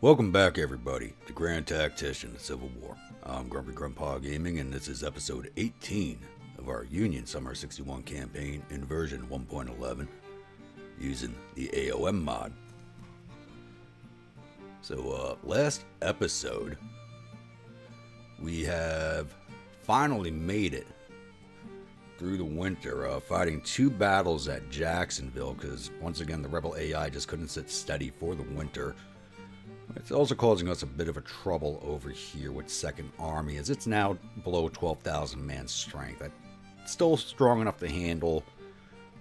Welcome back, everybody, to Grand Tactician, the Civil War. I'm Grumpy Grandpa Gaming, and this is episode 18 of our Union Summer 61 campaign in version 1.11, using the A.O.M mod. So, last episode, we have finally made it through the winter, fighting two battles at Jacksonville, because once again, the Rebel AI just couldn't sit steady for the winter. It's also causing us a bit of a trouble over here with 2nd Army, as it's now below 12,000 man strength. It's still strong enough to handle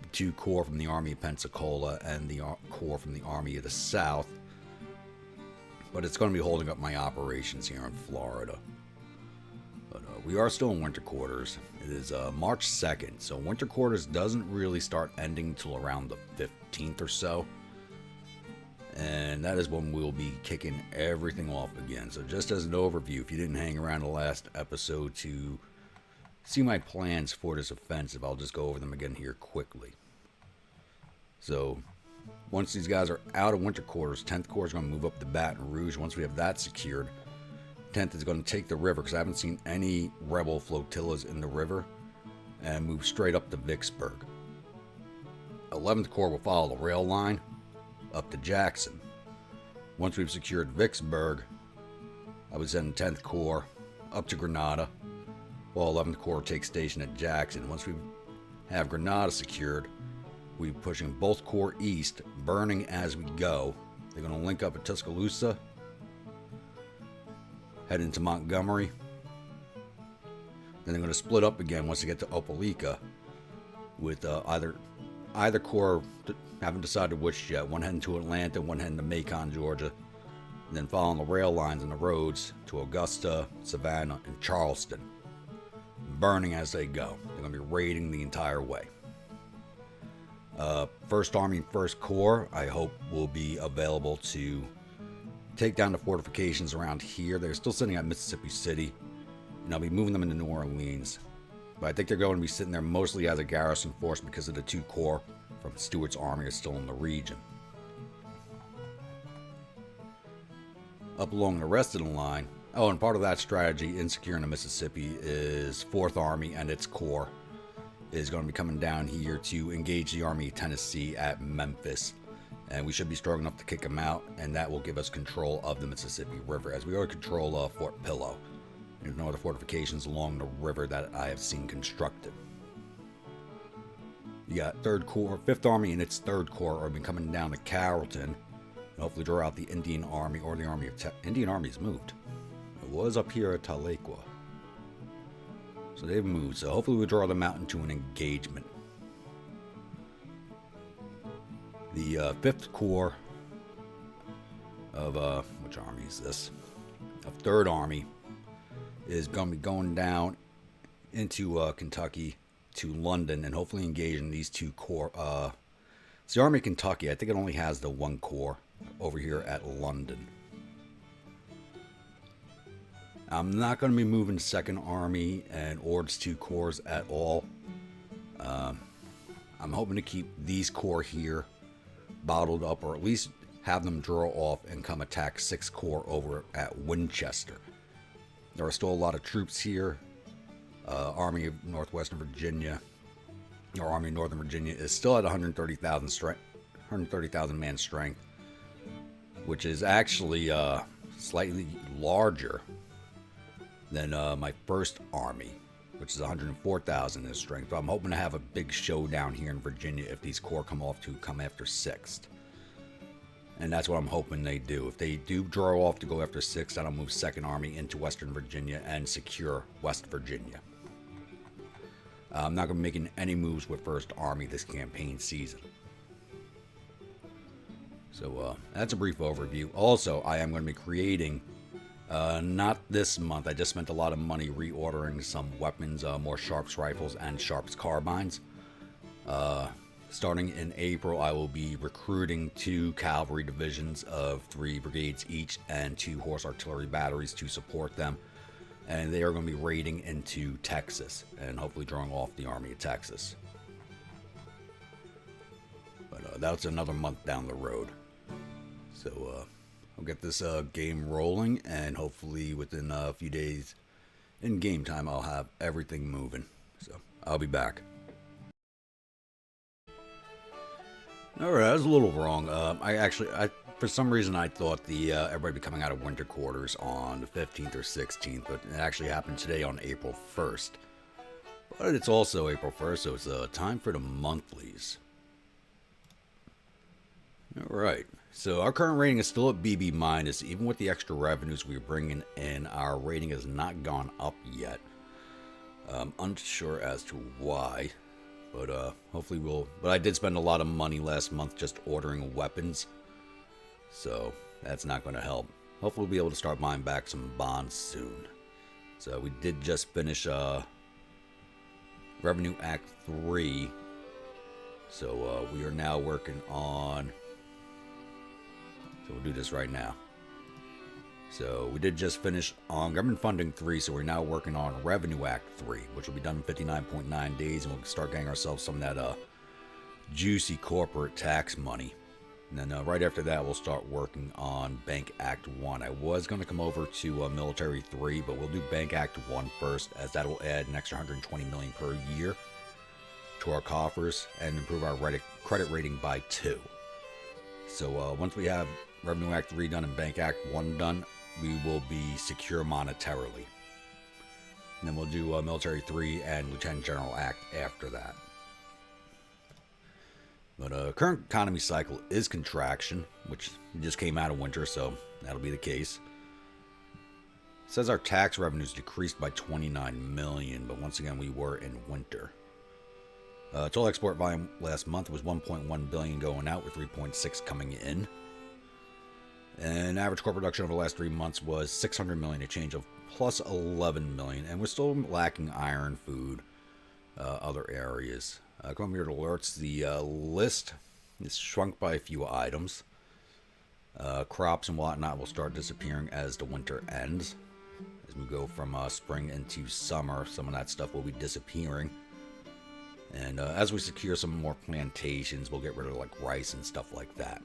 the 2 corps from the Army of Pensacola and the corps from the Army of the South, but it's going to be holding up my operations here in Florida. But we are still in winter quarters. It is March 2nd, so winter quarters doesn't really start ending until around the 15th or so. And that is when we'll be kicking everything off again. So just as an overview, if you didn't hang around the last episode to see my plans for this offensive, I'll just go over them again here quickly. So once these guys are out of winter quarters, 10th Corps is going to move up to Baton Rouge. Once we have that secured, 10th is going to take the river, because I haven't seen any rebel flotillas in the river, and move straight up to Vicksburg. 11th Corps will follow the rail line up to Jackson. Once we've secured Vicksburg, I would send 10th Corps up to Grenada, while 11th Corps takes station at Jackson. Once we have Grenada secured, we're pushing both corps east, burning as we go. They're going to link up at Tuscaloosa, head into Montgomery, then they're going to split up again once they get to Opelika, with either corps haven't decided which yet. One heading to Atlanta, one heading to Macon, Georgia, and then following the rail lines and the roads to Augusta, Savannah, and Charleston, burning as they go. They're going to be raiding the entire way. 1st Army and 1st Corps, I hope, will be available to take down the fortifications around here. They're still sitting at Mississippi City, and I'll be moving them into New Orleans. But I think they're going to be sitting there mostly as a garrison force because of the 2 corps from Stuart's army are still in the region. Up along the rest of the line, and part of that strategy in securing the Mississippi is 4th Army and its corps is going to be coming down here to engage the Army of Tennessee at Memphis. And we should be strong enough to kick them out, and that will give us control of the Mississippi River, as we already control Fort Pillow. There's no other fortifications along the river that I have seen constructed. You got 3rd Corps, 5th Army and its 3rd Corps are been coming down to Carrollton, and hopefully draw out the Indian Army, or the Army of Indian Army's moved. It was up here at Tahlequah, so they've moved. So hopefully we draw them out into an engagement. The 5th Corps of which army is this? Of 3rd Army is going to be going down into Kentucky to London, and hopefully engaging these 2 corps. It's the Army of Kentucky. I think it only has the 1 corps over here at London. I'm not going to be moving 2nd Army and Ord's 2 corps at all. I'm hoping to keep these corps here bottled up, or at least have them draw off and come attack 6th Corps over at Winchester. There are still a lot of troops here. Army of Northwestern Virginia, or Army of Northern Virginia, is still at 130,000 man strength, which is actually slightly larger than my 1st Army, which is 104,000 in strength. But I'm hoping to have a big showdown here in Virginia if these corps come after 6th. And that's what I'm hoping they do. If they do draw off to go after 6th, then I'll move 2nd Army into Western Virginia and secure West Virginia. I'm not going to be making any moves with 1st Army this campaign season. So that's a brief overview. Also, I am going to be creating, not this month, I just spent a lot of money reordering some weapons, more Sharps rifles and Sharps carbines. Starting in April, I will be recruiting 2 cavalry divisions of 3 brigades each and 2 horse artillery batteries to support them. And they are going to be raiding into Texas and hopefully drawing off the Army of Texas. But that's another month down the road. So I'll get this game rolling, and hopefully within a few days in game time, I'll have everything moving. So I'll be back. Alright, I was a little wrong. I for some reason I thought the everybody be coming out of winter quarters on the 15th or 16th, but it actually happened today on April 1st. But it's also April 1st, so it's time for the monthlies. Alright, so our current rating is still at BB minus. Even with the extra revenues we're bringing in, our rating has not gone up yet. Unsure as to why. But hopefully we'll... But I did spend a lot of money last month just ordering weapons. So that's not going to help. Hopefully we'll be able to start buying back some bonds soon. So we did just finish Revenue Act 3. So we are now working on... So we'll do this right now. So we did just finish on Government Funding 3, so we're now working on Revenue Act 3, which will be done in 59.9 days, and we'll start getting ourselves some of that juicy corporate tax money. And then right after that, we'll start working on Bank Act 1. I was going to come over to Military 3, but we'll do Bank Act 1 first, as that will add an extra $120 million per year to our coffers and improve our credit rating by 2. So once we have Revenue Act 3 done and Bank Act 1 done, we will be secure monetarily. And then we'll do Military 3 and Lieutenant General Act after that. But current economy cycle is contraction, which just came out of winter, so that'll be the case. It says our tax revenues decreased by 29 million, but once again we were in winter. Total export volume last month was 1.1 billion going out, with 3.6 coming in. And average core production over the last 3 months was 600 million, a change of plus 11 million. And we're still lacking iron, food, other areas. Going here to alerts, the list is shrunk by a few items. Crops and whatnot will start disappearing as the winter ends. As we go from spring into summer, some of that stuff will be disappearing. And as we secure some more plantations, we'll get rid of like rice and stuff like that.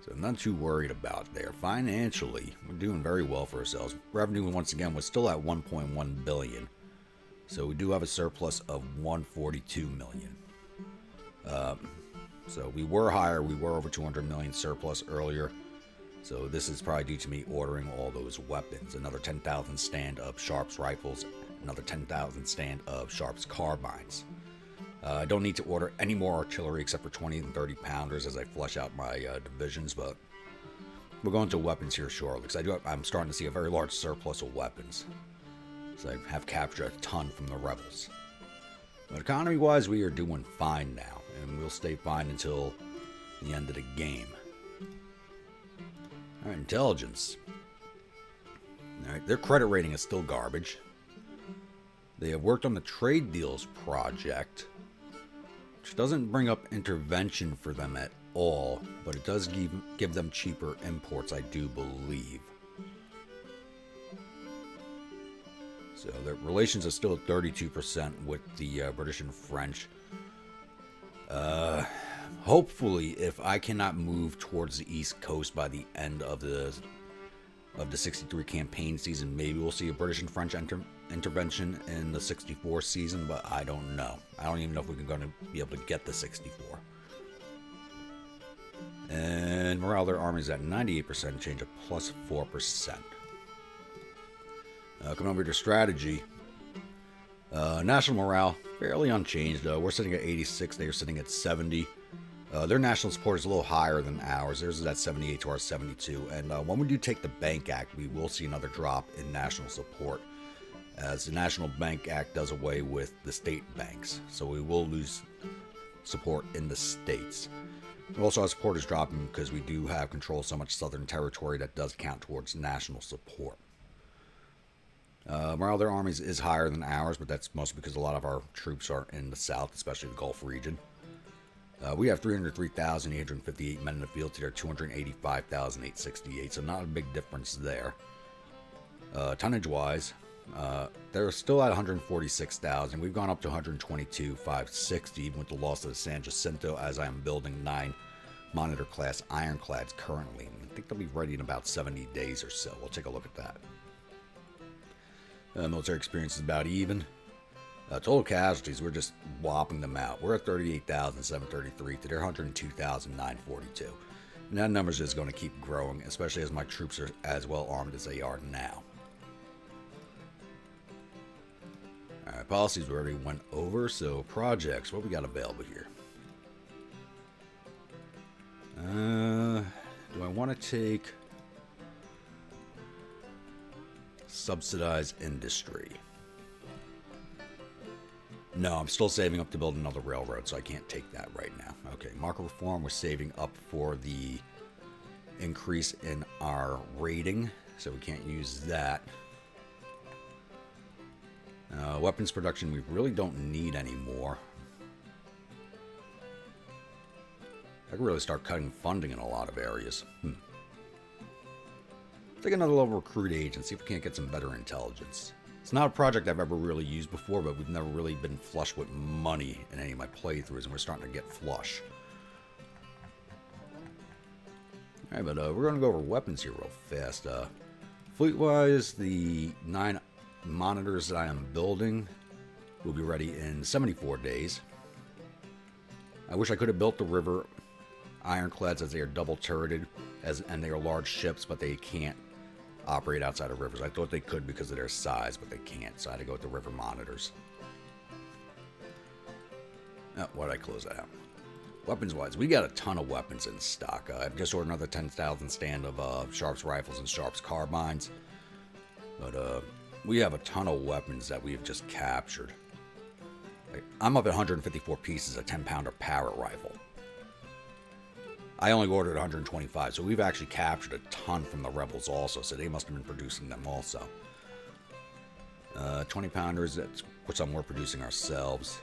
So I'm not too worried about there. Financially, we're doing very well for ourselves. Revenue, once again, was still at 1.1 billion. So we do have a surplus of 142 million. So we were higher. We were over 200 million surplus earlier. So this is probably due to me ordering all those weapons. Another 10,000 stand of Sharps rifles. Another 10,000 stand of Sharps carbines. I don't need to order any more artillery except for 20 and 30 pounders as I flush out my divisions, but we'll go into weapons here shortly, because I'm starting to see a very large surplus of weapons. So I have captured a ton from the rebels. But economy-wise, we are doing fine now, and we'll stay fine until the end of the game. Alright, intelligence. Alright, their credit rating is still garbage. They have worked on the trade deals project, which doesn't bring up intervention for them at all, but it does give them cheaper imports, I do believe. So their relations are still at 32% with the British and French. Hopefully, if I cannot move towards the East Coast by the end of the 63 campaign season, maybe we'll see a British and French intervention in the 64 season, but I don't know. I don't even know if we're going to be able to get the 64. And morale of their army is at 98%, change of plus 4%. Coming over to strategy. National morale, fairly unchanged. We're sitting at 86, they're sitting at 70. Their national support is a little higher than ours. Theirs is at 78 to our 72. And when we do take the Bank Act, we will see another drop in national support, as the National Bank Act does away with the state banks. So we will lose support in the states. Also, our support is dropping because we do have control of so much southern territory that does count towards national support. Morale of their armies is higher than ours, but that's mostly because a lot of our troops are in the south, especially the Gulf region. We have 303,858 men in the field to their 285,868, so not a big difference there. Tonnage-wise, they're still at 146,000. We've gone up to 122,560, even with the loss of the San Jacinto, as I am building 9 Monitor class ironclads currently. I think they'll be ready in about 70 days or so. We'll take a look at that. Military experience is about even. Total casualties, we're just whopping them out. We're at 38,733 to their 102,942. And that number is just going to keep growing, especially as my troops are as well armed as they are now. Alright, policies we already went over, so projects, what we got available here? Do I want to take subsidized industry? No, I'm still saving up to build another railroad, so I can't take that right now. Okay, market reform, we're saving up for the increase in our rating, so we can't use that. Weapons production, we really don't need anymore. I could really start cutting funding in a lot of areas. Take another level recruit agent, see if we can't get some better intelligence. It's not a project I've ever really used before, but we've never really been flush with money in any of my playthroughs, and we're starting to get flush. Alright, but we're going to go over weapons here real fast. Fleet-wise, the 9 monitors that I am building will be ready in 74 days. I wish I could have built the river ironclads, as they are double turreted, and they are large ships, but they can't operate outside of rivers. I thought they could because of their size, but they can't, so I had to go with the river monitors. Oh, why did I close that out? Weapons-wise, we got a ton of weapons in stock. I've just ordered another 10,000 stand of Sharps rifles and Sharps carbines. But we have a ton of weapons that we have just captured. I'm up at 154 pieces of 10-pounder Parrot rifle. I only ordered 125, so we've actually captured a ton from the rebels also, so they must have been producing them also. 20-pounders, that's some we're producing ourselves.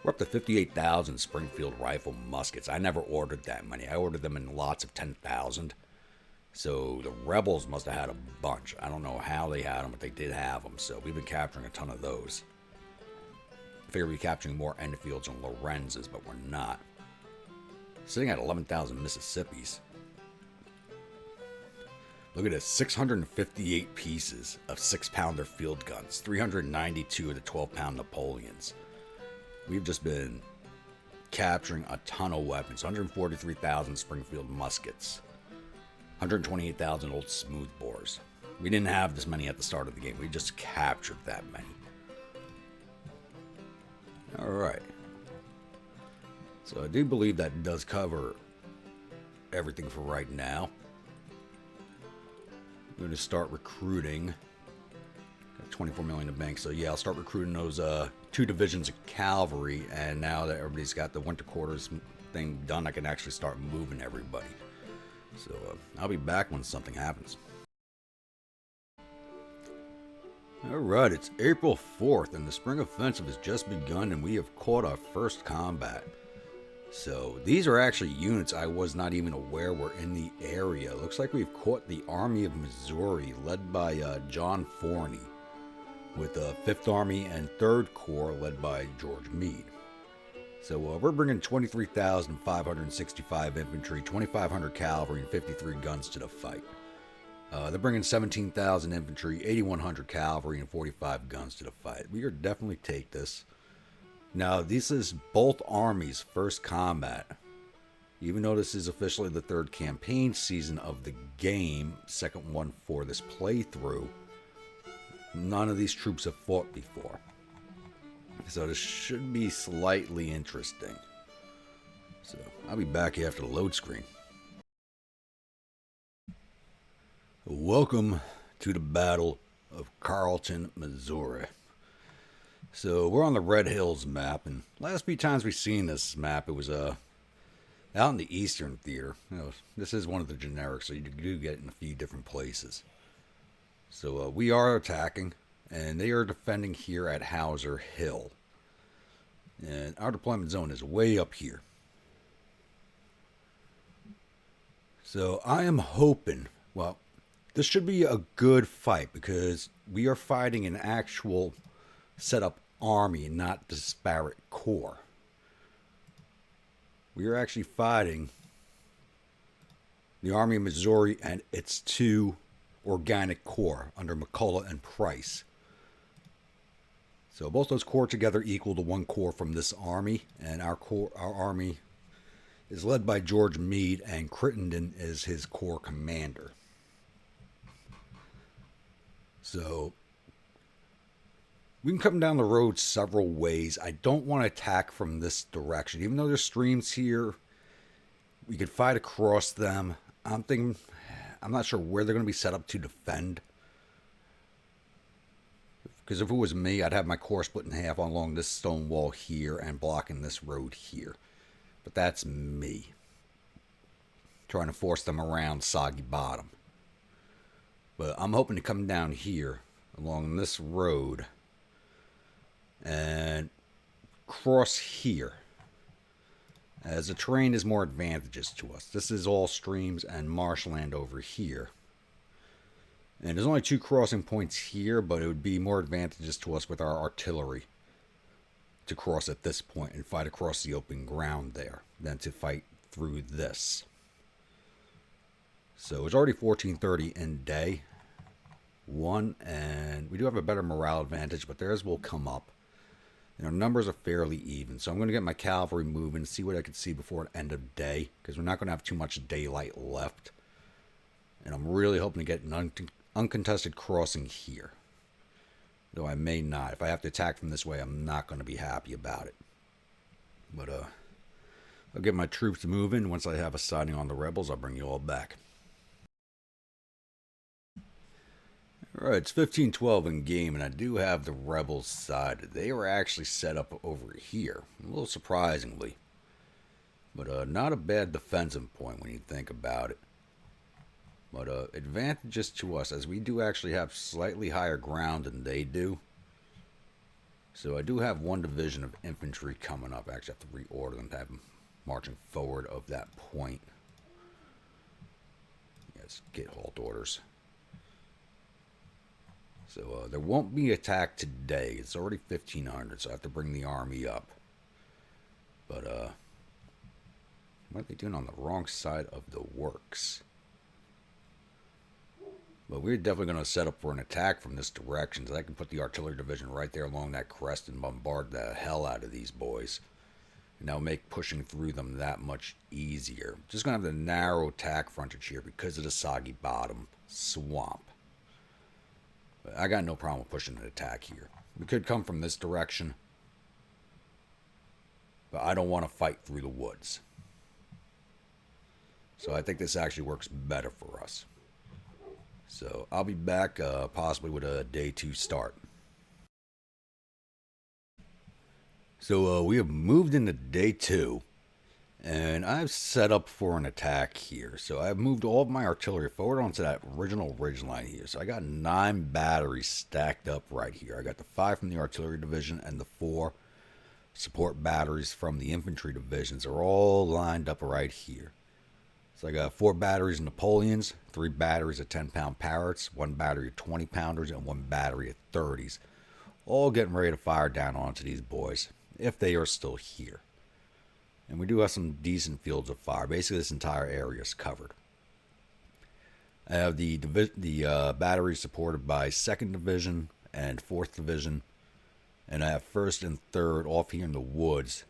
We're up to 58,000 Springfield rifle muskets. I never ordered that many. I ordered them in lots of 10,000. So the rebels must have had a bunch. I don't know how they had them, but they did have them. So we've been capturing a ton of those. I figure we'd be capturing more Enfields and Lorenzes, but we're not. Sitting at 11,000 Mississippis. Look at this, 658 pieces of 6-pounder field guns, 392 of the 12-pound Napoleons. We've just been capturing a ton of weapons. 143,000 Springfield muskets. 128,000 old smoothbores. We didn't have this many at the start of the game. We just captured that many. Alright. So I do believe that does cover everything for right now. I'm going to start recruiting. Got 24 million in the bank, so yeah, I'll start recruiting those 2 divisions of cavalry, and now that everybody's got the winter quarters thing done, I can actually start moving everybody. So I'll be back when something happens. Alright, it's April 4th, and the spring offensive has just begun, and we have caught our first combat. So these are actually units I was not even aware were in the area. Looks like we've caught the Army of Missouri, led by John Forney, with the 5th Army and 3rd Corps led by George Meade. So we're bringing 23,565 infantry, 2,500 cavalry, and 53 guns to the fight. They're bringing 17,000 infantry, 8,100 cavalry, and 45 guns to the fight. We could definitely take this. Now, this is both armies' first combat. Even though this is officially the 3rd campaign season of the game, second one for this playthrough, none of these troops have fought before. So this should be slightly interesting. So I'll be back after the load screen. Welcome to the Battle of Carrollton, Missouri. So we're on the Red Hills map, and last few times we've seen this map, it was out in the Eastern Theater. You know, this is one of the generics, so you do get it in a few different places. So we are attacking, and they are defending here at Hauser Hill. And our deployment zone is way up here. So I am hoping, well, this should be a good fight because we are fighting an actual set up army, not disparate corps. we are actually fighting the Army of Missouri and its 2 organic corps under McCullough and Price. So both those corps together equal to 1 corps from this army, and our army is led by George Meade, and Crittenden is his corps commander. So we can come down the road several ways. I don't want to attack from this direction. Even though there's streams here, we could fight across them. I'm not sure where they're going to be set up to defend. Because if it was me, I'd have my corps split in half along this stone wall here and blocking this road here. But that's me. Trying to force them around Soggy Bottom. But I'm hoping to come down here along this road and cross here, as the terrain is more advantageous to us. This is all streams and marshland over here. And there's only 2 crossing points here, but it would be more advantageous to us with our artillery to cross at this point and fight across the open ground there than to fight through this. So it's already 14:30 in day 1, and we do have a better morale advantage, but theirs will come up. And our numbers are fairly even, so I'm going to get my cavalry moving and see what I can see before the end of day, because we're not going to have too much daylight left. And I'm really hoping to get an uncontested crossing here, though I may not. If I have to attack from this way, I'm not going to be happy about it. But I'll get my troops moving. Once I have a sighting on the rebels, I'll bring you all back. Alright, it's 15:12 in game, and I do have the rebels sided. They were actually set up over here, a little surprisingly. But not a bad defensive point when you think about it. But advantages to us, as we do actually have slightly higher ground than they do. So I do have 1 division of infantry coming up. I actually have to reorder them to have them marching forward of that point. Yes, get halt orders. So there won't be attack today. It's already 1500, so I have to bring the army up. But what are they doing on the wrong side of the works? But we're definitely going to set up for an attack from this direction, so I can put the artillery division right there along that crest and bombard the hell out of these boys. And that'll make pushing through them that much easier. Just going to have the narrow attack frontage here because of the Soggy Bottom swamp. But I got no problem with pushing an attack here. We could come from this direction, but I don't want to fight through the woods. So I think this actually works better for us. So I'll be back possibly with a day 2 start. So we have moved into day 2, and I've set up for an attack here. So I've moved all of my artillery forward onto that original ridgeline here. So I got 9 batteries stacked up right here. I got the 5 from the artillery division and the 4 support batteries from the infantry divisions are all lined up right here. So I got 4 batteries of Napoleons, 3 batteries of 10-pound Parrots, 1 battery of 20-pounders, and 1 battery of 30s. All getting ready to fire down onto these boys, if they are still here. And we do have some decent fields of fire. Basically, this entire area is covered. I have the batteries supported by 2nd Division and 4th Division. And I have 1st and 3rd off here in the woods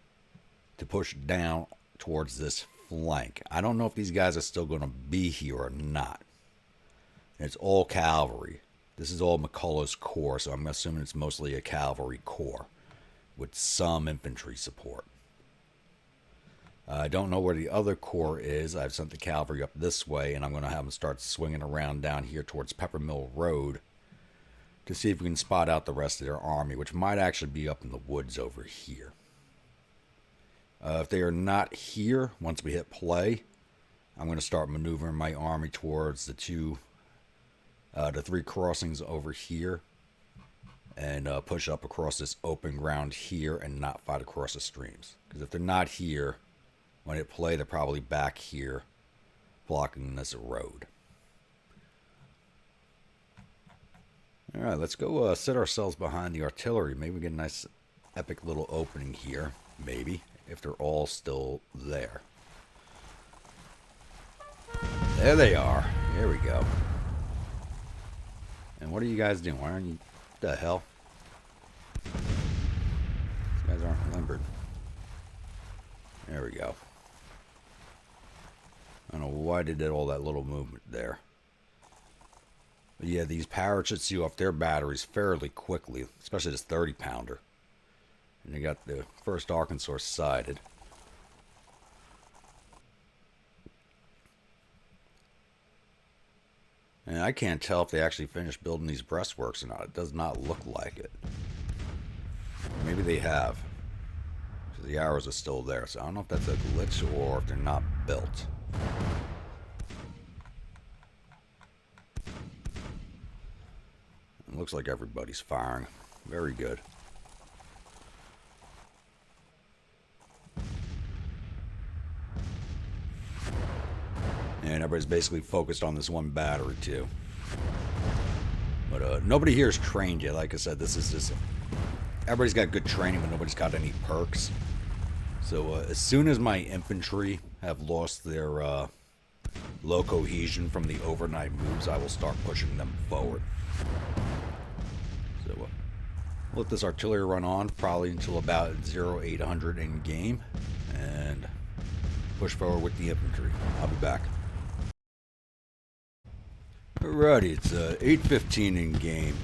to push down towards this flank. I don't know if these guys are still going to be here or not. And it's all cavalry. This is all McCullough's corps, so I'm assuming it's mostly a cavalry corps with some infantry support. I don't know where the other corps is. I've sent the cavalry up this way, and I'm going to have them start swinging around down here towards Peppermill Road to see if we can spot out the rest of their army, which might actually be up in the woods over here. If they are not here, once we hit play, I'm going to start maneuvering my army towards the 3 crossings over here and push up across this open ground here and not fight across the streams. Because if they're not here, when it play, they're probably back here blocking this road. Alright, let's go sit ourselves behind the artillery. Maybe we get a nice epic little opening here. Maybe. if they're all still there. There they are. Here we go. And what are you guys doing? Why aren't you... What the hell? These guys aren't limbered. There we go. I don't know why they did all that little movement there. But yeah, these parachutes you off their batteries fairly quickly, especially this 30-pounder. And they got the 1st Arkansas sighted. And I can't tell if they actually finished building these breastworks or not. It does not look like it. Maybe they have. Because the arrows are still there. So I don't know if that's a glitch or if they're not built. It looks like everybody's firing. Very good. And everybody's basically focused on this one battery too. But nobody here is trained yet. Like I said, this is just... Everybody's got good training, but nobody's got any perks. So as soon as my infantry have lost their low cohesion from the overnight moves, I will start pushing them forward. So let this artillery run on probably until about 0800 in game, and push forward with the infantry. I'll be back. Alrighty, it's 8:15 in game,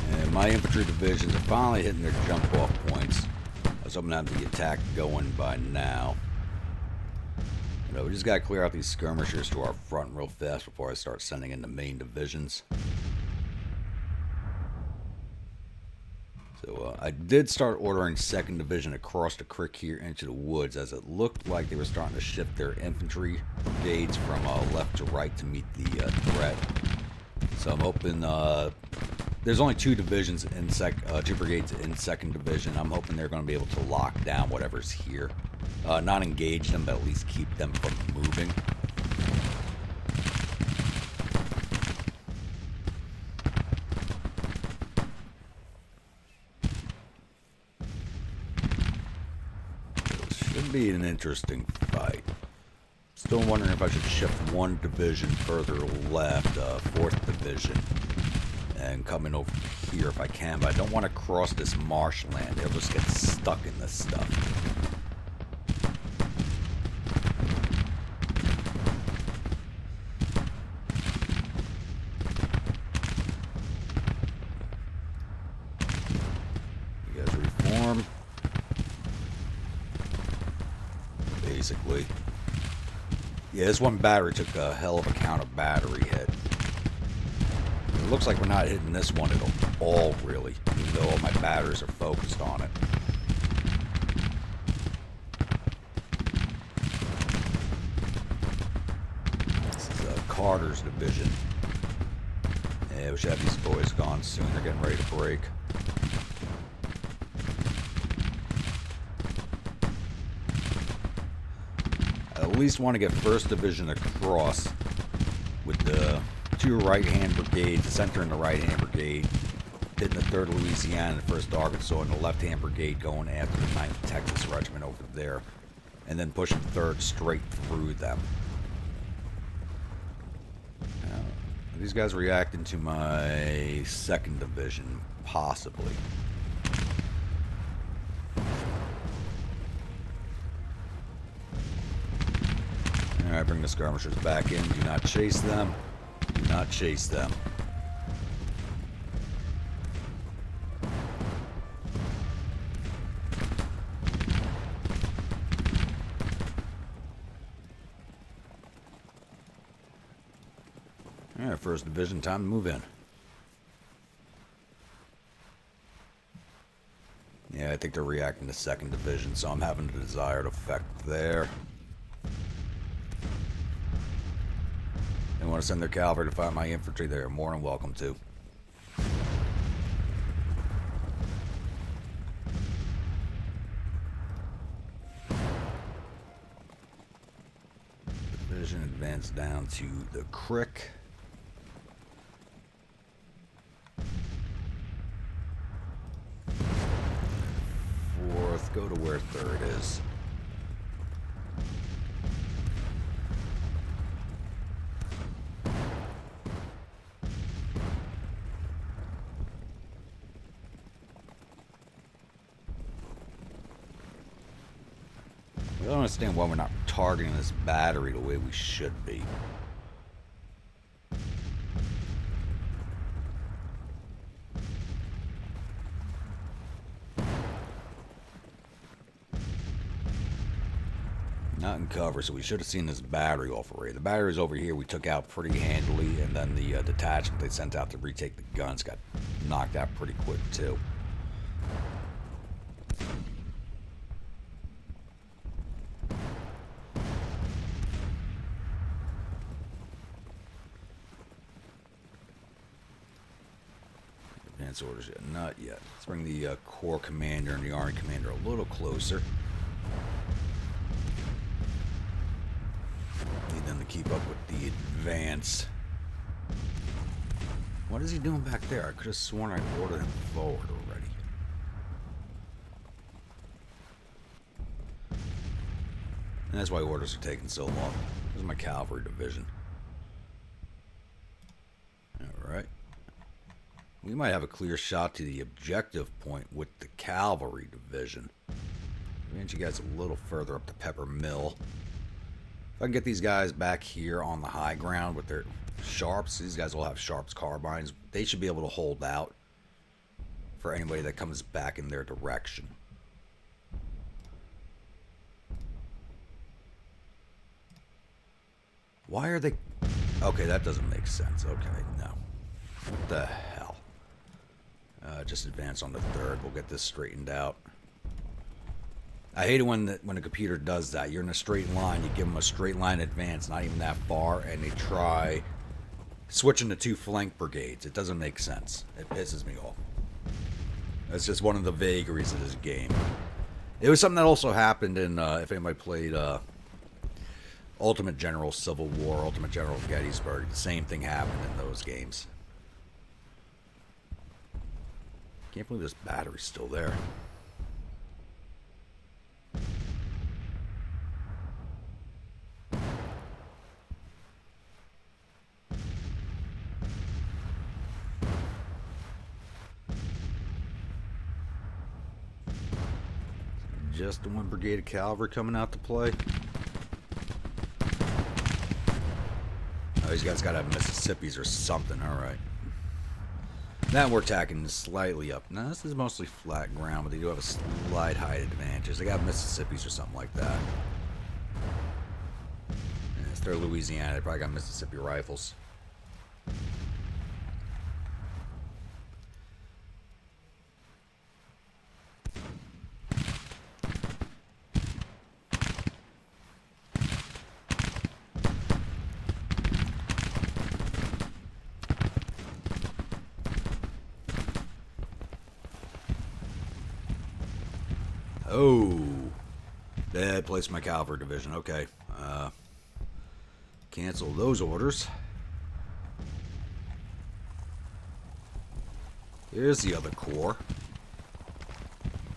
and my infantry divisions are finally hitting their jump-off points. I was hoping to have the attack going by now. But we just got to clear out these skirmishers to our front real fast before I start sending in the main divisions. So I did start ordering 2nd Division across the creek here into the woods, as it looked like they were starting to shift their infantry brigades from left to right to meet the threat. So I'm hoping there's only 2 divisions in 2 brigades in 2nd Division. I'm hoping they're going to be able to lock down whatever's here, not engage them, but at least keep them from moving. Be an interesting fight. Still wondering if I should shift 1 division further left, 4th Division, and come in over here if I can, but I don't want to cross this marshland. They'll just get stuck in this stuff. You guys reform. Basically. Yeah, this one battery took a hell of a counter battery hit. It looks like we're not hitting this one at all, really, even though all my batteries are focused on it. This is Carter's division. Yeah, we should have these boys gone soon. They're getting ready to break. At least want to get 1st Division across with the 2 right-hand brigades, the center and the right-hand brigade, hitting the 3rd Louisiana and the 1st Arkansas, and the left-hand brigade going after the 9th Texas Regiment over there, and then pushing 3rd straight through them. Are these guys reacting to my 2nd Division? Possibly. Alright, bring the skirmishers back in. Do not chase them. Do not chase them. Alright, 1st Division, time to move in. Yeah, I think they're reacting to 2nd Division, so I'm having the desired effect there. They want to send their cavalry to fight my infantry. They're more than welcome to. Division advanced down to the creek. 4th, go to where 3rd is. don't understand why we're not targeting this battery the way we should be. Not in cover, so we should have seen this battery off already. The battery's over here we took out pretty handily, and then the detachment they sent out to retake the guns got knocked out pretty quick too. Advance orders yet? Not yet. Let's bring the Corps Commander and the Army Commander a little closer. Need them to keep up with the advance. What is he doing back there? I could have sworn I ordered him forward already. And that's why orders are taking so long. This is my cavalry division. Alright. We might have a clear shot to the objective point with the cavalry division. Advance you guys a little further up to Pepper Mill. If I can get these guys back here on the high ground with their sharps, these guys will have sharps carbines. They should be able to hold out for anybody that comes back in their direction. Why are they... Okay, that doesn't make sense. Okay, no. What the hell? Just advance on the third. We'll get this straightened out. I hate it when the computer does that. You're in a straight line, you give them a straight line advance, not even that far, and they try switching to two flank brigades. It doesn't make sense. It pisses me off. That's just one of the vagaries of this game. It was something that also happened in, if anybody played Ultimate General Civil War, Ultimate General Gettysburg, the same thing happened in those games. Can't believe this battery's still there. Just the one brigade of cavalry coming out to play. Oh, these guys gotta have Mississippi's or something. Alright. Now we're attacking slightly up. Now this is mostly flat ground, but they do have a slight height advantage. They got Mississippi's or something like that. And if they're Louisiana, they probably got Mississippi rifles. Oh, that placed my cavalry division. Okay, cancel those orders. Here's the other corps.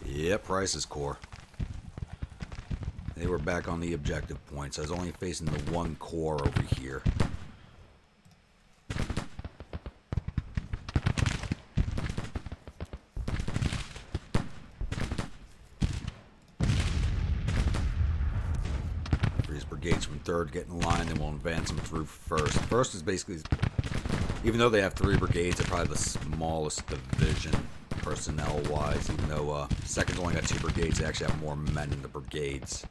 Yep, Price's corps. They were back on the objective points. I was only facing the one corps over here. Brigades from third get in line, then we'll advance them through first. First is basically, even though they have 3 brigades, they're probably the smallest division personnel wise. Even though second's only got 2 brigades, they actually have more men in the brigades.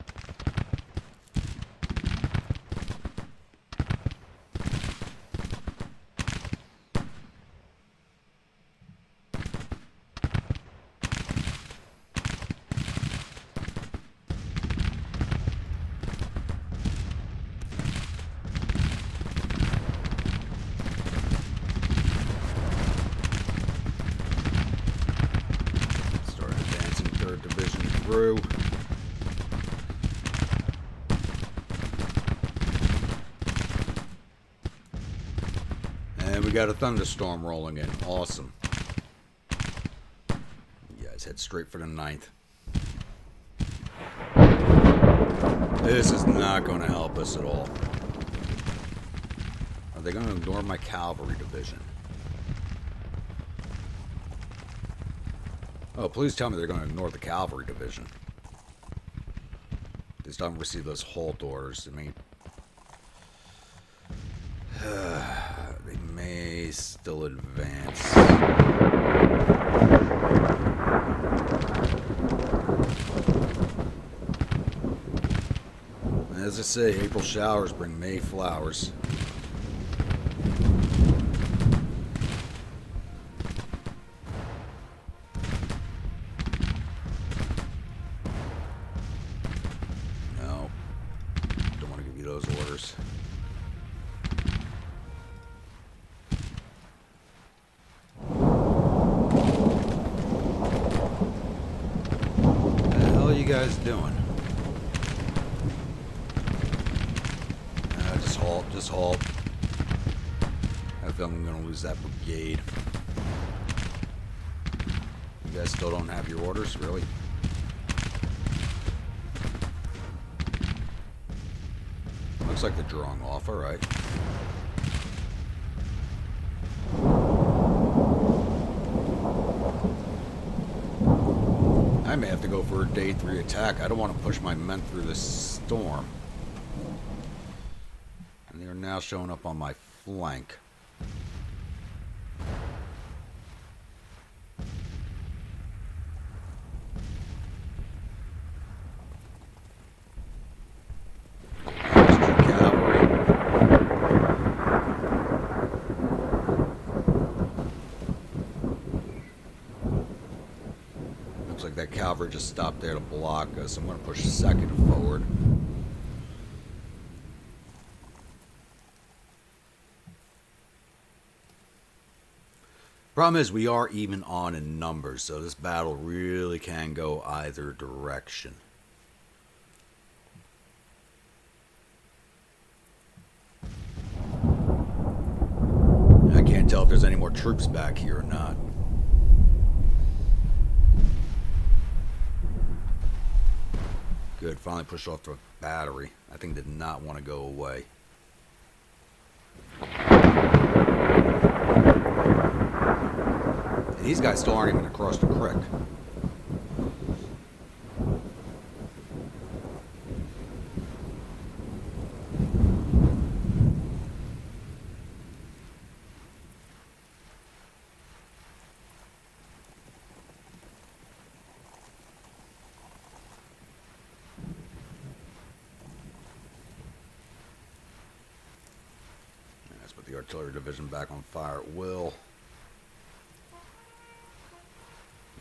Through. And we got a thunderstorm rolling in. Awesome. You guys head straight for the 9th. This is not going to help us at all. Are they going to ignore my cavalry division? Oh, please tell me they're going to ignore the cavalry division. They still haven't received those halt orders. I mean, they may still advance. As I say, April showers bring May flowers. No, don't want to give you those orders. What the hell are you guys doing? Just halt. I feel I'm gonna lose that brigade. You guys still don't have your orders, really? Looks like they're drawing off, alright. I may have to go for a day 3 attack. I don't want to push my men through this storm. And they're now showing up on my flank. Looks like that cavalry just stopped there to block us. I'm going to push second forward. Problem is, we are even on in numbers, so this battle really can go either direction. I can't tell if there's any more troops back here or not. Good, finally pushed off the battery. That thing did not want to go away. And these guys still aren't even across the creek. Let's put the artillery division back on fire at will.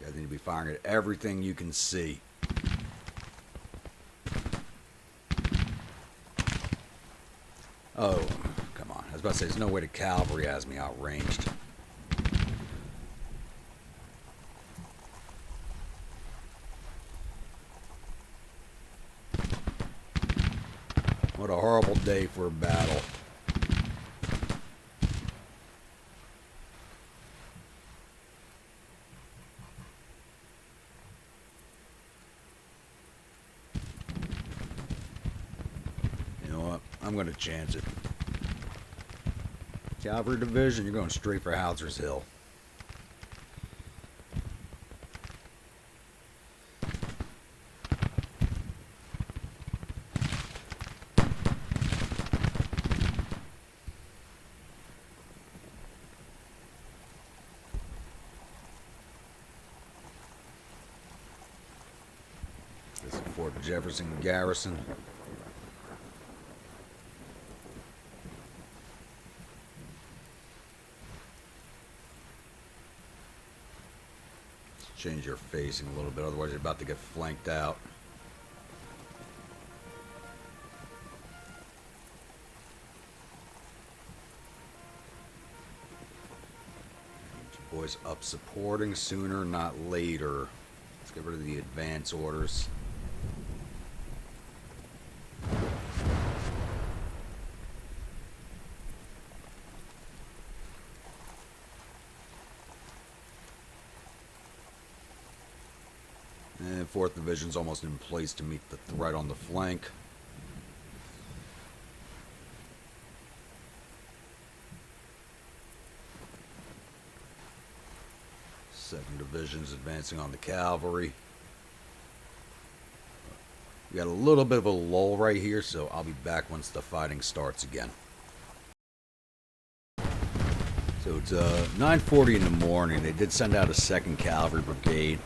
You guys need to be firing at everything you can see. Oh, come on. I was about to say, there's no way the cavalry has me outranged. What a horrible day for a battle. I'm going to chance it. Cavalry division, you're going straight for Hauser's Hill. This is Fort Jefferson Garrison. Change your facing a little bit, otherwise you're about to get flanked out. Get you boys up supporting sooner, not later. Let's get rid of the advance orders. And 4th Division's almost in place to meet the threat on the flank. Second Division's advancing on the cavalry. We got a little bit of a lull right here, so I'll be back once the fighting starts again. So it's 9:40 in the morning. They did send out a 2nd Cavalry Brigade.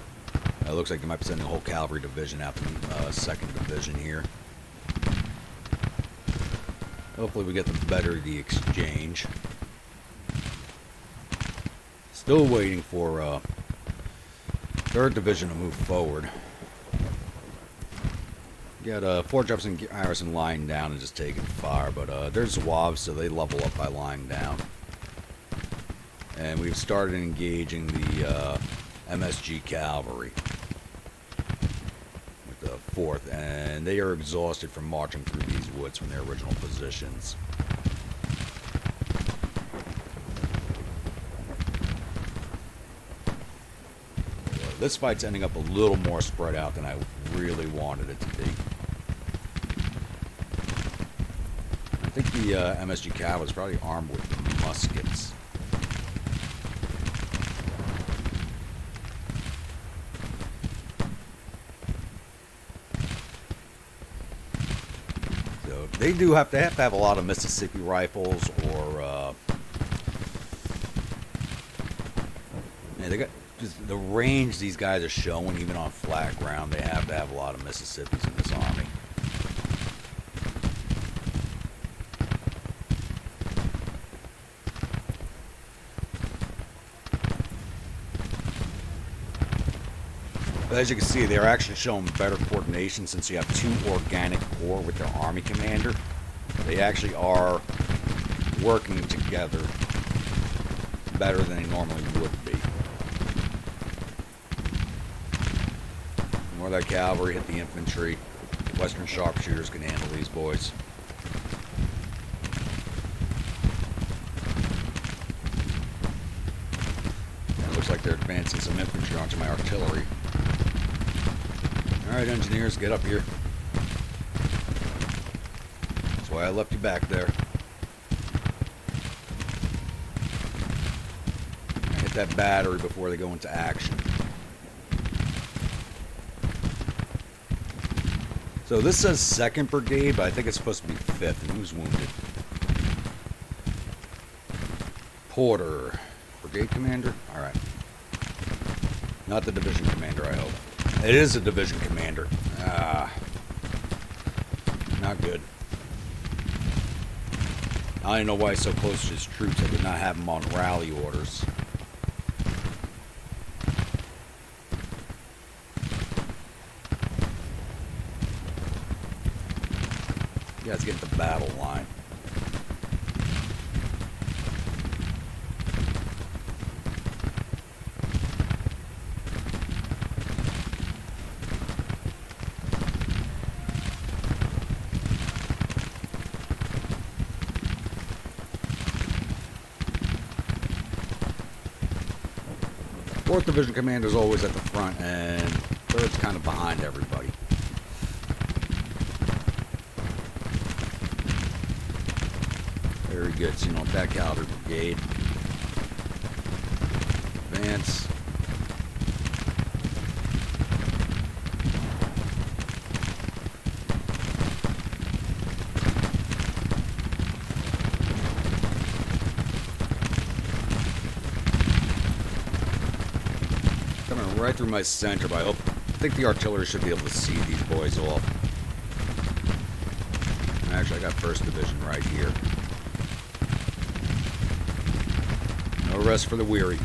It looks like they might be sending a whole cavalry division out to meet 2nd Division here. Hopefully we get the better of the exchange. Still waiting for 3rd Division to move forward. Got 4 Jefferson Garrison lying down and just taking fire, but they're Zouaves, so they level up by lying down. And we've started engaging the MSG Cavalry with the 4th, and they are exhausted from marching through these woods from their original positions. This fight's ending up a little more spread out than I really wanted it to be. I think the MSG Cavalry is probably armed with muskets. So they have to have a lot of Mississippi rifles, or yeah, they got. The range these guys are showing, even on flat ground, they have to have a lot of Mississippis in this army. But as you can see, they're actually showing better coordination since you have 2 organic corps with their army commander. They actually are working together better than they normally would be. More of that cavalry hit the infantry. Western sharpshooters can handle these boys. And it looks like they're advancing some infantry onto my artillery. Alright, engineers, get up here. That's why I left you back there. Hit that battery before they go into action. So this says 2nd Brigade, but I think it's supposed to be 5th. And who's wounded? Porter. Brigade Commander? Alright. Not the Division Commander, I hope. It is a Division Commander. Ah. Not good. I don't know why he's so close to his troops. I did not have him on rally orders. You guys get the battle line. Fourth Division Commander is always at the front, and 3rd's kind of behind everybody. Very good. So, you know, that cavalry brigade. Advance. Coming right through my center, but I think the artillery should be able to see these boys off. Actually, I got 1st Division right here. No rest for the weary.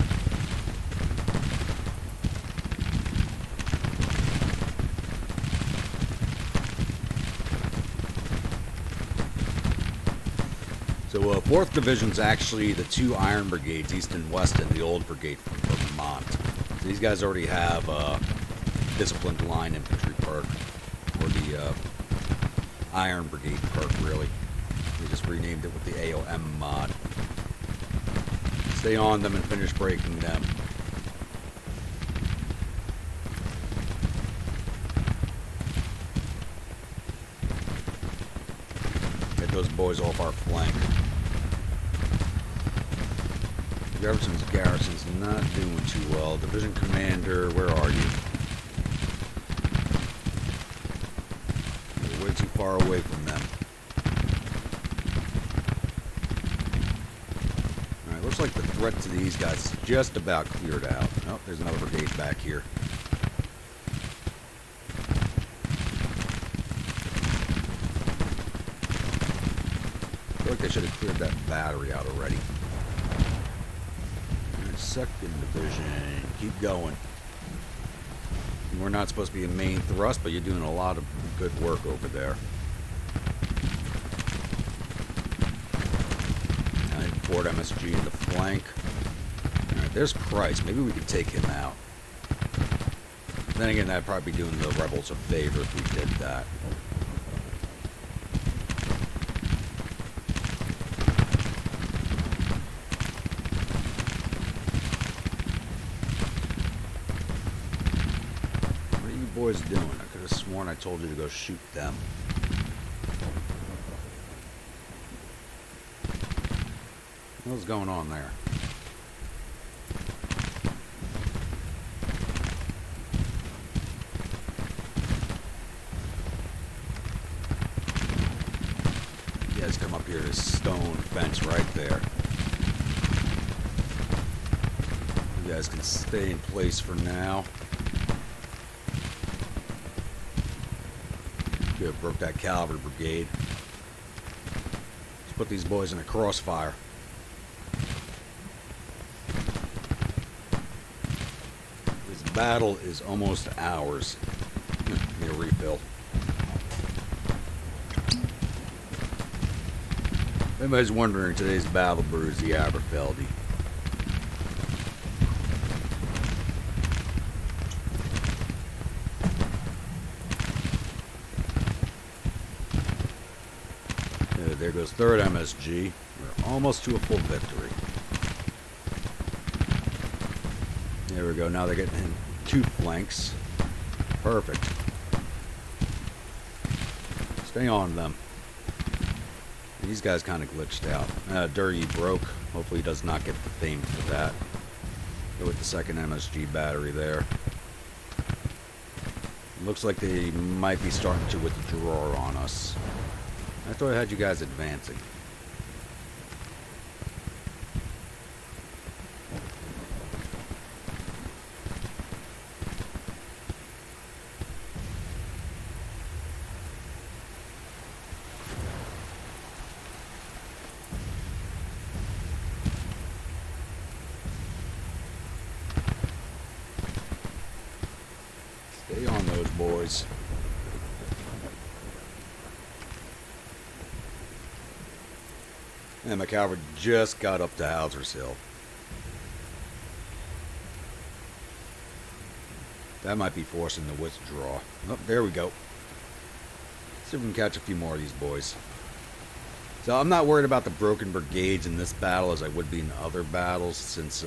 So 4th Division's actually the 2 Iron Brigades, East and West, and the old brigade from Vermont. So these guys already have disciplined line infantry perk, or the Iron Brigade perk, really. We just renamed it with the A.O.M Mod. Stay on them and finish breaking them. Get those boys off our flank. Jefferson's garrison's not doing too well. Division Commander, where are you? far away from them. Alright, looks like the threat to these guys is just about cleared out. Oh, there's another brigade back here. I feel like they should have cleared that battery out already. Second division, keep going. We're not supposed to be a main thrust, but you're doing a lot of good work over there. Ford MSG in the flank. Alright, there's Price. Maybe we could take him out. Then again, that'd probably be doing the rebels a favor if we did that. What are you boys doing? I could have sworn I told you to go shoot them. What's going on there? You guys come up here to this stone fence right there. You guys can stay in place for now. Good, broke that cavalry brigade. Let's put these boys in a crossfire. Battle is almost ours. Need a refill. If anybody's wondering, today's battle brew is the Aberfeldy. There goes 3rd MSG. We're almost to a full victory. There we go. Now they're getting in 2 flanks. Perfect. Stay on them. These guys kind of glitched out. Dirty broke. Hopefully he does not get the fame for that. Go with the 2nd MSG battery there. Looks like they might be starting to withdraw on us. I thought I had you guys advancing. Stay on those boys. And my cavalry just got up to Hauser's Hill. That might be forcing the withdrawal. Oh, there we go. See if we can catch a few more of these boys. So I'm not worried about the broken brigades in this battle as I would be in other battles, since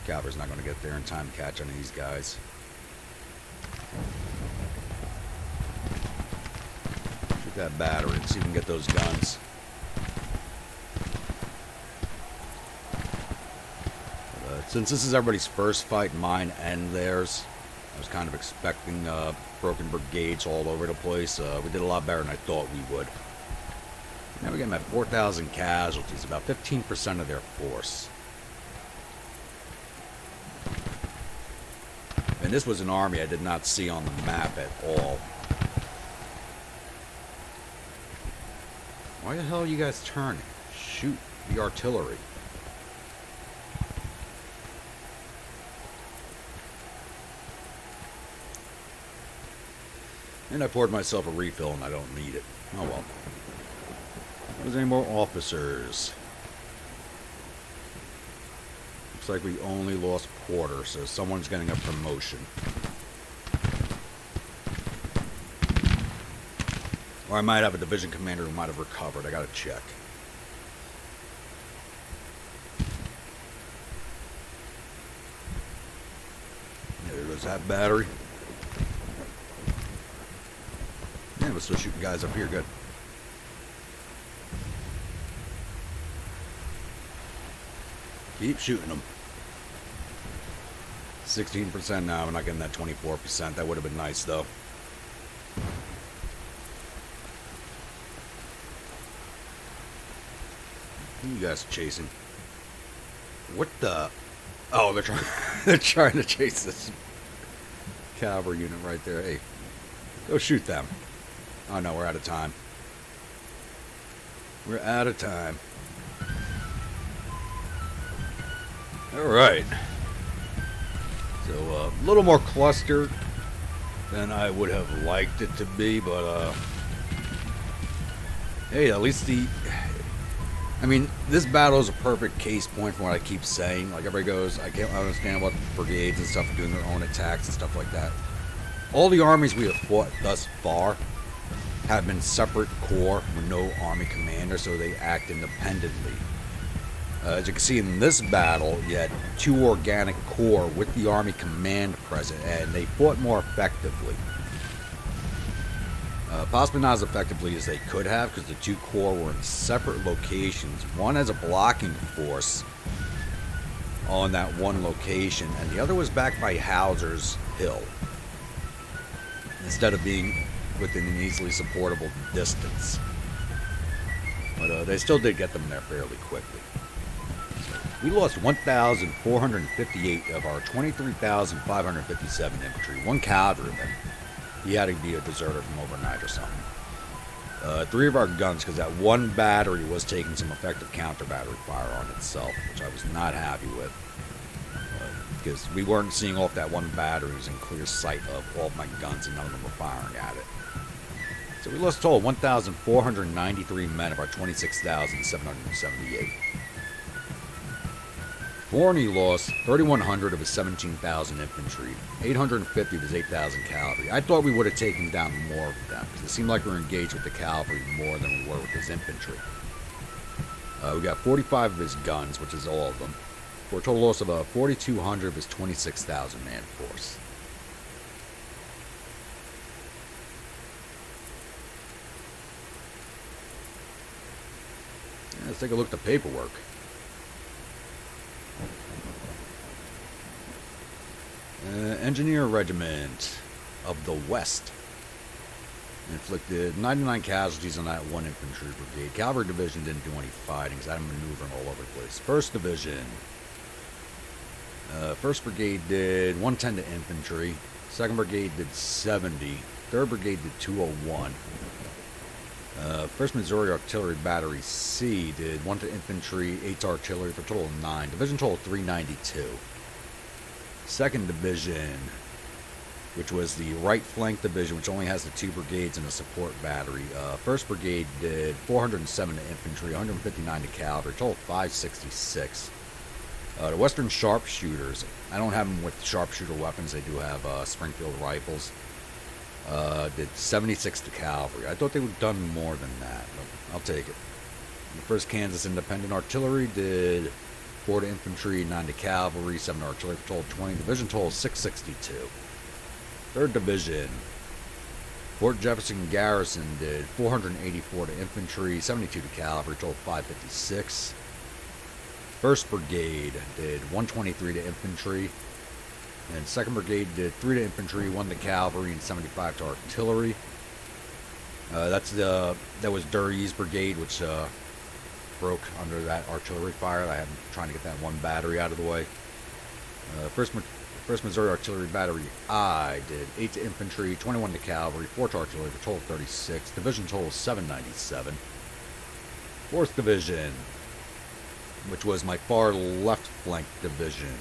cavalry's not going to get there in time to catch any of these guys. Shoot that battery and see if we can get those guns. Since this is everybody's first fight, mine and theirs, I was kind of expecting broken brigades all over the place. We did a lot better than I thought we would. Now we're getting at 4,000 casualties, about 15% of their force. And this was an army I did not see on the map at all. Why the hell are you guys turning? Shoot the artillery. And I poured myself a refill and I don't need it. Oh well. Was any more officers? Looks like we only lost Porter, so someone's getting a promotion. Or I might have a division commander who might have recovered. I gotta check. There goes that battery. Yeah, we're still shooting guys up here. Good. Keep shooting them. 16% now. We're not getting that 24%. That would have been nice, though. Who you guys chasing? What the? Oh, they're trying. They're trying to chase this cavalry unit right there. Hey, go shoot them. Oh no, we're out of time. We're out of time. All right. So a little more clustered than I would have liked it to be, but hey, at least I mean, this battle is a perfect case point for what I keep saying. Like everybody goes, I can't understand what brigades and stuff are doing their own attacks and stuff like that. All the armies we have fought thus far have been separate corps with no army commander, so they act independently. As you can see in this battle, you had 2 organic corps with the army command present, and they fought more effectively. Possibly not as effectively as they could have, because the 2 corps were in separate locations. One as a blocking force on that one location, and the other was backed by Hauser's Hill, instead of being within an easily supportable distance. But they still did get them there fairly quickly. We lost 1,458 of our 23,557 infantry. 1 cavalryman. He had to be a deserter from overnight or something. 3 of our guns, because that 1 battery was taking some effective counter-battery fire on itself, which I was not happy with. Because we weren't seeing off that 1 battery. It was in clear sight of all of my guns, and none of them were firing at it. So we lost a total of 1,493 men of our 26,778. Forney lost 3,100 of his 17,000 infantry, 850 of his 8,000 cavalry. I thought we would have taken down more of them, because it seemed like we were engaged with the cavalry more than we were with his infantry. We got 45 of his guns, which is all of them, for a total loss of 4,200 of his 26,000 man force. Yeah, let's take a look at the paperwork. Engineer Regiment of the West inflicted 99 casualties on that 1 infantry brigade. Cavalry Division didn't do any fighting, because I had them maneuvering all over the place. 1st Division. 1st Brigade did 110 to infantry. 2nd Brigade did 70. 3rd Brigade did 201. 1st Missouri Artillery Battery C did 1 to infantry, 8 to artillery, for a total of 9. Division total 392. 2nd Division, which was the right flank division, which only has the 2 brigades and a support battery. 1st Brigade did 407 to infantry, 159 to cavalry, total 566. The Western Sharpshooters, I don't have them with sharpshooter weapons, they do have Springfield rifles, did 76 to cavalry. I thought they would have done more than that, but I'll take it. The 1st Kansas Independent Artillery did 4 to infantry, 9 to cavalry, 7 to artillery, for total 20. Division total 662. 3rd Division, Fort Jefferson Garrison did 484 to infantry, 72 to cavalry, total 556. 1st Brigade did 123 to infantry, and 2nd Brigade did 3 to infantry, 1 to cavalry, and 75 to artillery. That was Duryee's Brigade, which broke under that artillery fire. I am trying to get that 1 battery out of the way. 1st Missouri Artillery Battery I did 8 to infantry, 21 to cavalry, 4 to artillery, for a total of 36. Division total 797. 4th Division, which was my far left flank division,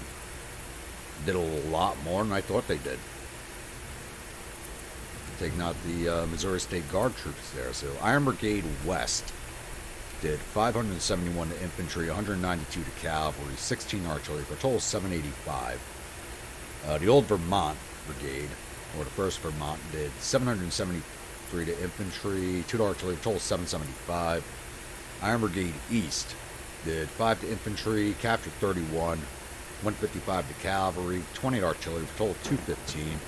did a lot more than I thought they did, taking out the Missouri State Guard troops there. So Iron Brigade West did 571 to infantry, 192 to cavalry, 16 artillery, for a total of 785. The Old Vermont Brigade, or the 1st Vermont, did 773 to infantry, 2 to artillery, for a total of 775. Iron Brigade East did 5 to infantry, captured 31, 155 to cavalry, 20 to artillery, for a total of 215.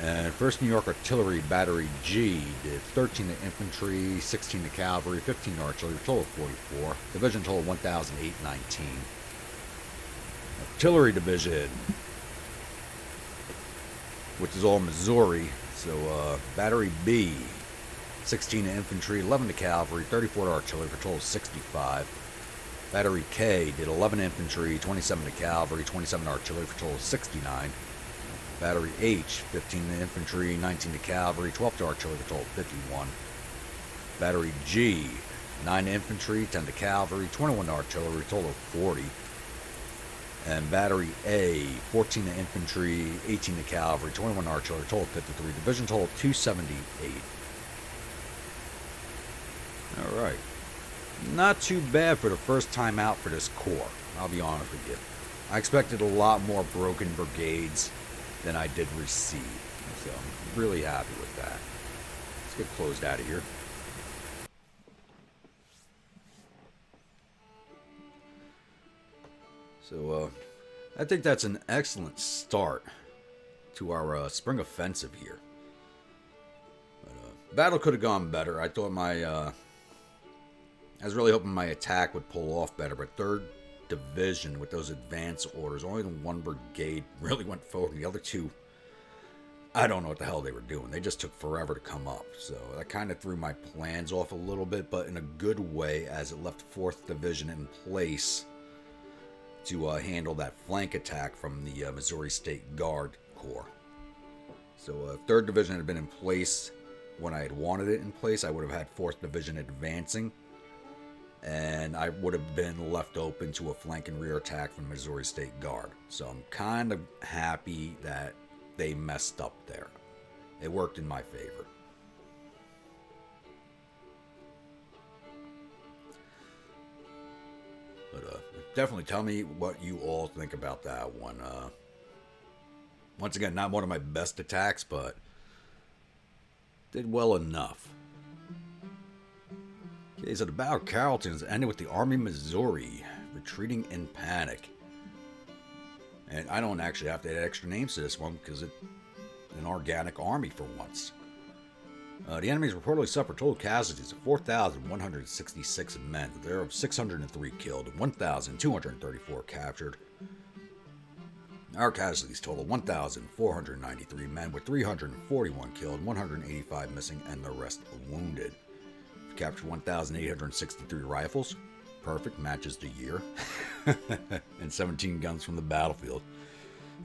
And 1st New York Artillery Battery G did 13 to infantry, 16 to cavalry, 15 to artillery, total of 44. Division total 1,819. Artillery Division, which is all Missouri. So Battery B, 16 to infantry, 11 to cavalry, 34 to artillery, for a total of 65. Battery K did 11 infantry, 27 to cavalry, 27 to artillery for a total of 69. Battery H, 15 to infantry, 19 to cavalry, 12 to artillery for a total of 51. Battery G, 9 to infantry, 10 to cavalry, 21 to artillery, total of 40. And Battery A, 14 to infantry, 18 to cavalry, 21 to artillery, total of 53. Division total of 278. Alright. Not too bad for the first time out for this corps, I'll be honest with you. I expected a lot more broken brigades than I did receive. So I'm really happy with that. Let's get closed out of here. So, I think that's an excellent start to our spring offensive here. But, battle could have gone better. I thought I was really hoping my attack would pull off better, but 3rd Division with those advance orders, only the 1 brigade really went forward, and the other 2, I don't know what the hell they were doing. They just took forever to come up, so that kind of threw my plans off a little bit, but in a good way, as it left 4th Division in place to handle that flank attack from the Missouri State Guard Corps. So 3rd Division had been in place when I had wanted it in place. I would have had 4th Division advancing, and I would have been left open to a flank and rear attack from Missouri State Guard. So I'm kind of happy that they messed up there. It worked in my favor. But definitely tell me what you all think about that one. Once again, not one of my best attacks, but did well enough. Okay, so the Battle of Carrollton has ended with the Army of Missouri retreating in panic. And I don't actually have to add extra names to this one because it's an organic army for once. The enemies reportedly suffered total casualties of 4,166 men, thereof 603 killed and 1,234 captured. Our casualties total 1,493 men, with 341 killed, 185 missing, and the rest wounded. We captured 1,863 rifles, perfect, matches the year, and 17 guns from the battlefield.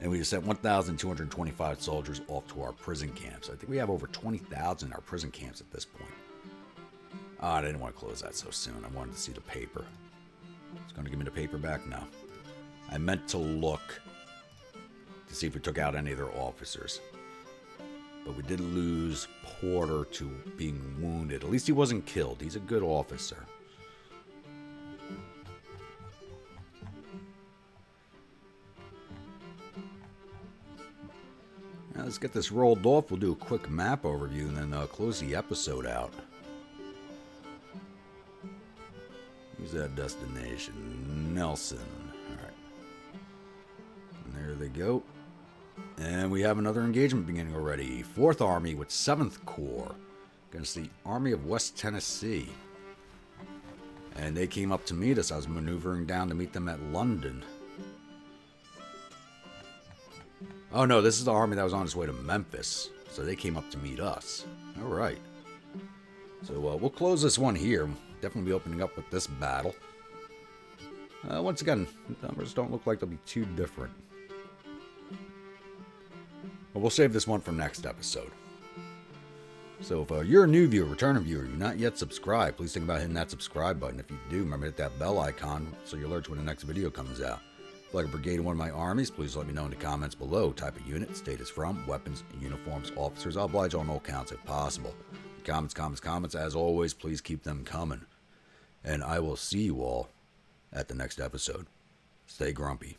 And we just sent 1,225 soldiers off to our prison camps. I think we have over 20,000 in our prison camps at this point. I didn't want to close that so soon. I wanted to see the paper. It's going to give me the paper back now. I meant to look to see if we took out any of their officers. But we did lose Porter to being wounded. At least he wasn't killed. He's a good officer. Now let's get this rolled off. We'll do a quick map overview and then close the episode out. Who's that destination? Nelson. Alright. And there they go. And we have another engagement beginning already. 4th Army with 7th Corps against the Army of West Tennessee. And they came up to meet us. I was maneuvering down to meet them at London. Oh no, this is the army that was on its way to Memphis. So they came up to meet us. Alright. So we'll close this one here. Definitely be opening up with this battle. Once again, the numbers don't look like they'll be too different. But we'll save this one for next episode. So if you're a new viewer, returning viewer, you're not yet subscribed, please think about hitting that subscribe button. If you do, remember to hit that bell icon so you're alerted when the next video comes out. If you'd like a brigade in one of my armies, please let me know in the comments below. Type of unit, status from, weapons, uniforms, officers. I'll oblige on all counts if possible. Comments. As always, please keep them coming. And I will see you all at the next episode. Stay grumpy.